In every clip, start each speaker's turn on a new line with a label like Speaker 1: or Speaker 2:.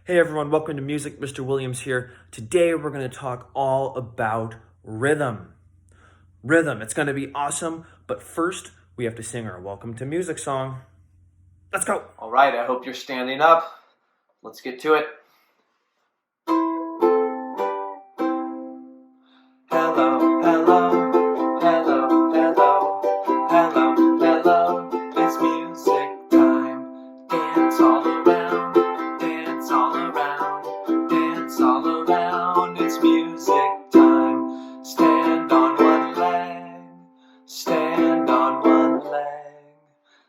Speaker 1: Hey everyone, welcome to Music. Mr. Williams here. Today we're going to talk all about rhythm. Rhythm, it's going to be awesome, but first we have to sing our Welcome to Music song. Let's go.
Speaker 2: All right, I hope you're standing up. Let's get to it. Hello, hello, hello, hello, hello, hello. It's music time. Dance all around, dance all around, dance all around. It's music time. Stand on one leg, stand on one leg,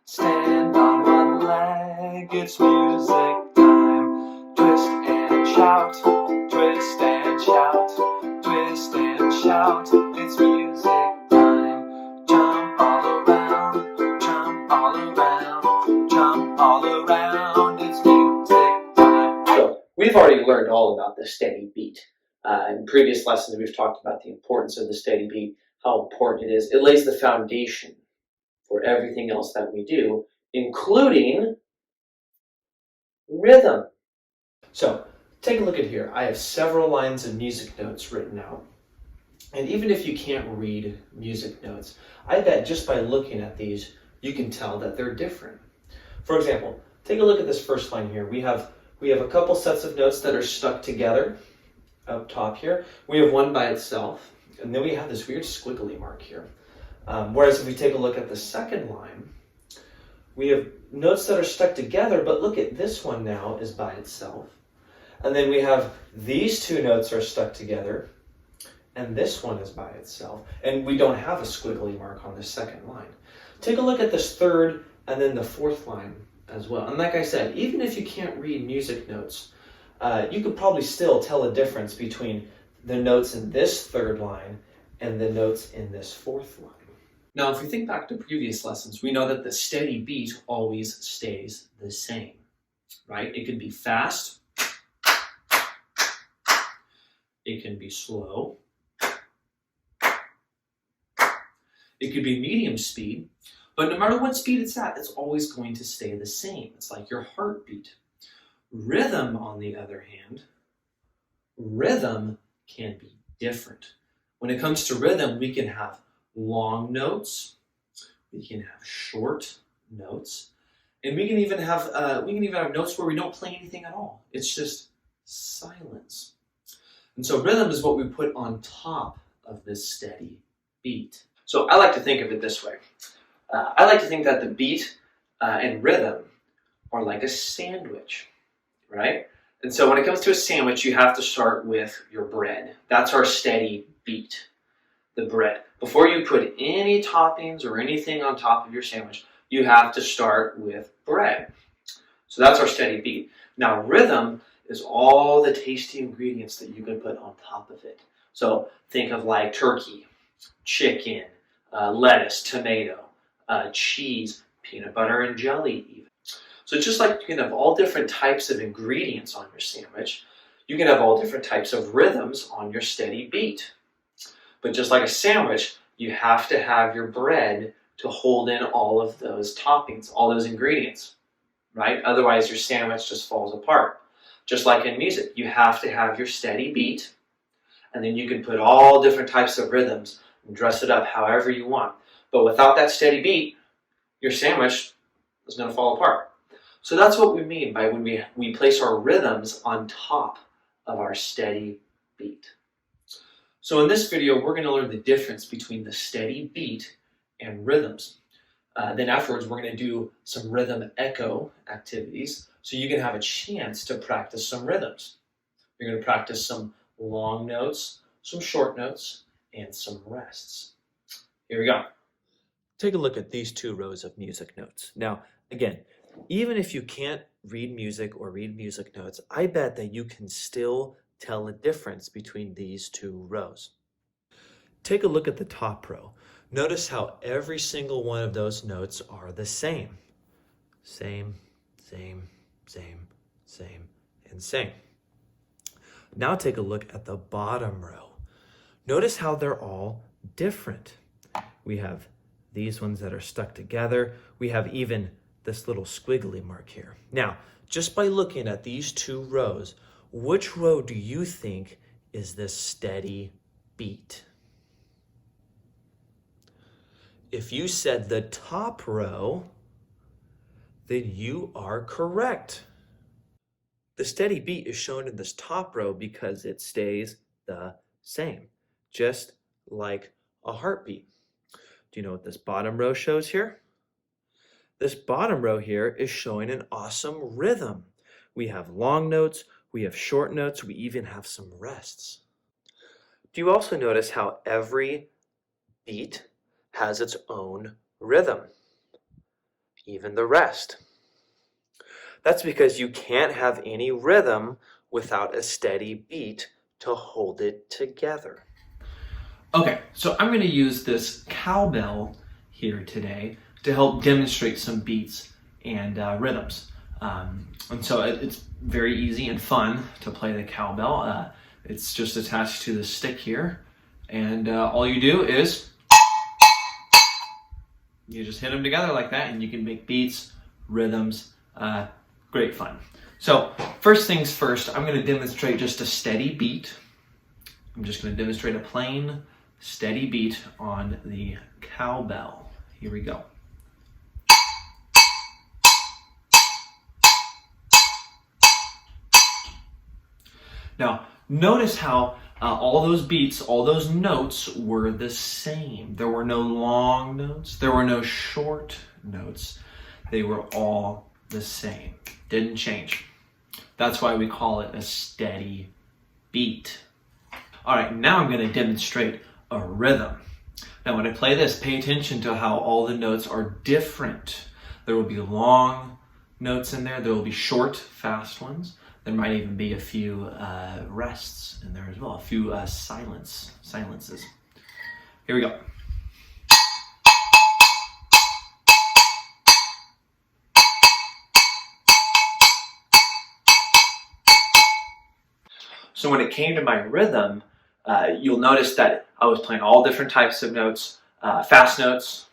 Speaker 2: stand on one leg. It's music time. Twist and shout, twist and shout, twist and shout. It's music time. Jump all around, jump all around, jump all around. It's music time.
Speaker 3: So we've already learned all about the steady beat. In previous lessons, we've talked about the importance of the steady beat, how important it is. It lays the foundation for everything else that we do, including rhythm. So take a look at here. I have several lines of music notes written out. And even if you can't read music notes, I bet just by looking at these, you can tell that they're different. For example, take a look at this first line here. We have a couple sets of notes that are stuck together up top here. We have one by itself, and then we have this weird squiggly mark here. Whereas if we take a look at the second line, we have notes that are stuck together, but look at this one now is by itself. And then we have these two notes are stuck together, and this one is by itself. And we don't have a squiggly mark on this second line. Take a look at this third and then the fourth line as well. And like I said, even if you can't read music notes, you could probably still tell a difference between the notes in this third line and the notes in this fourth line. Now, if we think back to previous lessons, we know that the steady beat always stays the same, right? It can be fast, it can be slow, it could be medium speed, but no matter what speed it's at, it's always going to stay the same. It's like your heartbeat. Rhythm, on the other hand, rhythm can be different. When it comes to rhythm, we can have long notes, we can have short notes, and we can even have notes where we don't play anything at all. It's just silence. And so rhythm is what we put on top of this steady beat. So I like to think of it this way. I like to think that the beat and rhythm are like a sandwich, right? And so when it comes to a sandwich, you have to start with your bread. That's our steady beat, the bread. Before you put any toppings or anything on top of your sandwich, you have to start with bread. So that's our steady beat. Now rhythm is all the tasty ingredients that you can put on top of it. So think of like turkey, chicken, lettuce, tomato, cheese, peanut butter and jelly even. So just like you can have all different types of ingredients on your sandwich, you can have all different types of rhythms on your steady beat. But just like a sandwich, you have to have your bread to hold in all of those toppings, all those ingredients, right? Otherwise your sandwich just falls apart. Just like in music, you have to have your steady beat, and then you can put all different types of rhythms and dress it up however you want. But without that steady beat, your sandwich is going to fall apart. So that's what we mean by when we place our rhythms on top of our steady beat. So in this video, we're going to learn the difference between the steady beat and rhythms. Then afterwards, we're going to do some rhythm echo activities so you can have a chance to practice some rhythms. You're going to practice some long notes, some short notes, and some rests. Here we go.
Speaker 1: Take a look at these two rows of music notes. Now, again, even if you can't read music or read music notes, I bet that you can still tell a difference between these two rows. Take a look at the top row. Notice how every single one of those notes are the same. Same, same, same, same, and same. Now take a look at the bottom row. Notice how they're all different. We have these ones that are stuck together. We have even this little squiggly mark here. Now, just by looking at these two rows, which row do you think is this steady beat? If you said the top row, then you are correct. The steady beat is shown in this top row because it stays the same, just like a heartbeat. Do you know what this bottom row shows here? This bottom row here is showing an awesome rhythm. We have long notes, we have short notes, we even have some rests. Do you also notice how every beat has its own rhythm, even the rest? That's because you can't have any rhythm without a steady beat to hold it together.
Speaker 3: Okay, so I'm going to use this cowbell here today to help demonstrate some beats and rhythms. And so it's very easy and fun to play the cowbell. It's just attached to the stick here, and all you do is you just hit them together like that, and you can make beats, rhythms, great fun. So first things first, I'm going to demonstrate just a steady beat. I'm just going to demonstrate a plain, steady beat on the cowbell. Here we go. Now, notice how all those beats, all those notes were the same. There were no long notes. There were no short notes. They were all the same. Didn't change. That's why we call it a steady beat. All right, now I'm going to demonstrate a rhythm. Now, when I play this, pay attention to how all the notes are different. There will be long notes in there. There will be short, fast ones. There might even be a few rests in there as well, a few silences. Here we go. So when it came to my rhythm, you'll notice that I was playing all different types of notes, fast notes,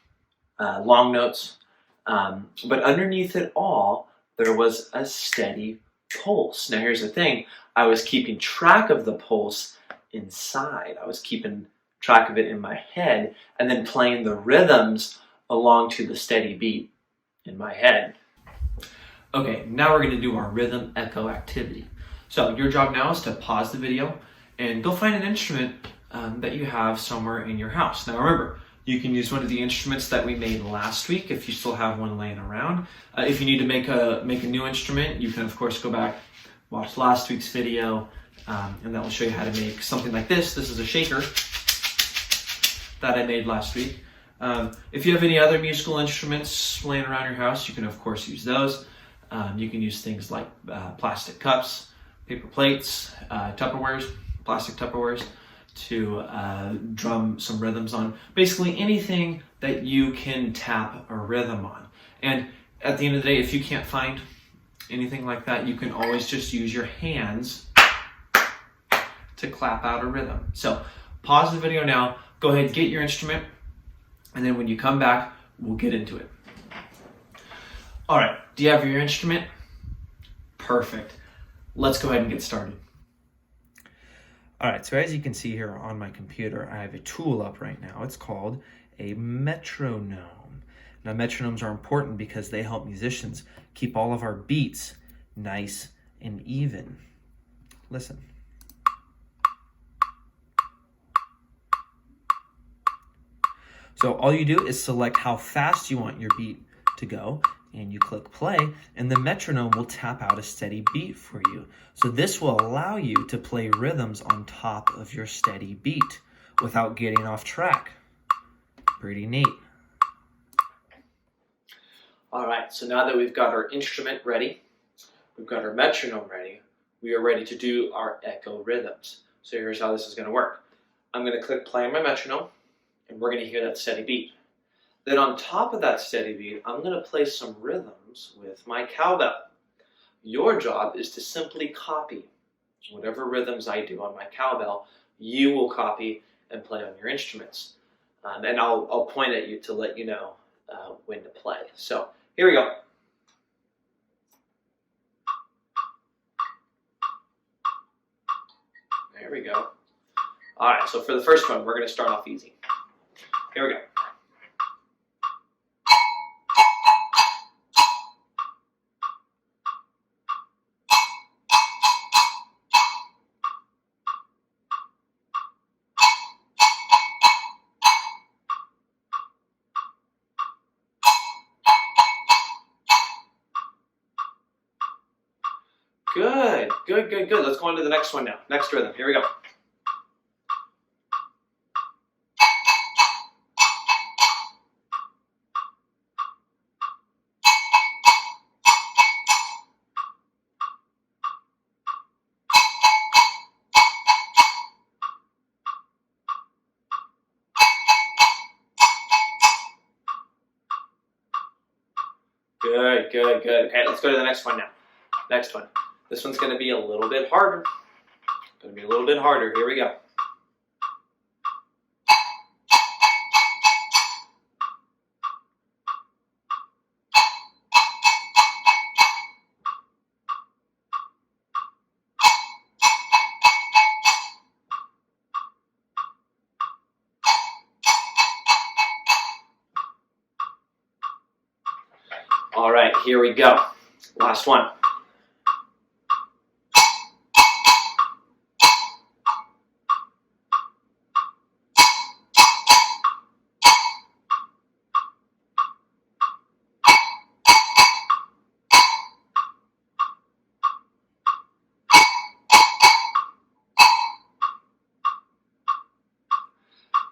Speaker 3: long notes, but underneath it all, there was a steady pulse. Now here's the thing, I was keeping track of the pulse inside. I was keeping track of it in my head and then playing the rhythms along to the steady beat in my head. Okay, now we're going to do our rhythm echo activity. So your job now is to pause the video and go find an instrument that you have somewhere in your house. Now remember, you can use one of the instruments that we made last week if you still have one laying around. If you need to make a new instrument, you can of course go back, watch last week's video, and that will show you how to make something like this. This is a shaker that I made last week. If you have any other musical instruments laying around your house, you can of course use those. You can use things like plastic cups, paper plates, Tupperwares, plastic Tupperwares, to drum some rhythms on. Basically anything that you can tap a rhythm on. And at the end of the day, if you can't find anything like that, you can always just use your hands to clap out a rhythm. So pause the video now, go ahead, get your instrument, and then when you come back, we'll get into it. All right, do you have your instrument? Perfect. Let's go ahead and get started.
Speaker 4: All right, so as you can see here on my computer, I have a tool up right now. It's called a metronome. Now, metronomes are important because they help musicians keep all of our beats nice and even. Listen. So all you do is select how fast you want your beat to go, and you click play, and the metronome will tap out a steady beat for you. So this will allow you to play rhythms on top of your steady beat without getting off track. Pretty neat.
Speaker 3: All right, so now that we've got our instrument ready, we've got our metronome ready, we are ready to do our echo rhythms. So here's how this is going to work. I'm going to click play on my metronome, and we're going to hear that steady beat. Then on top of that steady beat, I'm going to play some rhythms with my cowbell. Your job is to simply copy whatever rhythms I do on my cowbell. You will copy and play on your instruments. And I'll point at you to let you know when to play. So here we go.
Speaker 2: There we go. All right, so for the first one, we're going to start off easy. Here we go. Good, good, good, good. Let's go on to the next one now. Next rhythm. Here we go. Good, good, good. Okay, let's go to the next one now. Next one. This one's going to be a little bit harder. Going to be a little bit harder. Here we go. All right, here we go. Last one.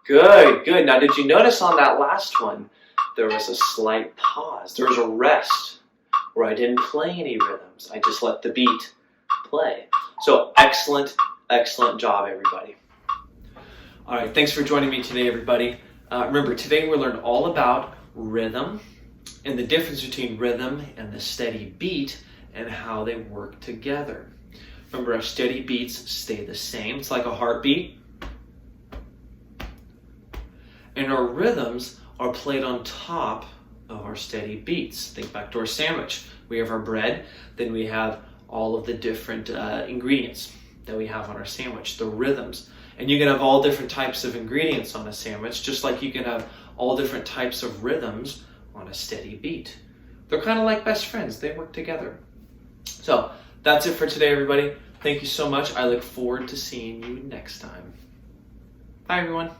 Speaker 2: Good, good. Now, did you notice on that last one, there was a slight pause. There was a rest where I didn't play any rhythms. I just let the beat play. So excellent, excellent job, everybody. All right, thanks for joining me today, everybody. Remember, today we learned all about rhythm and the difference between rhythm and the steady beat and how they work together. Remember, our steady beats stay the same. It's like a heartbeat. And our rhythms are played on top of our steady beats. Think back to our sandwich. We have our bread, then we have all of the different ingredients that we have on our sandwich, the rhythms. And you can have all different types of ingredients on a sandwich, just like you can have all different types of rhythms on a steady beat. They're kind of like best friends. They work together. So that's it for today, everybody. Thank you so much. I look forward to seeing you next time. Bye, everyone.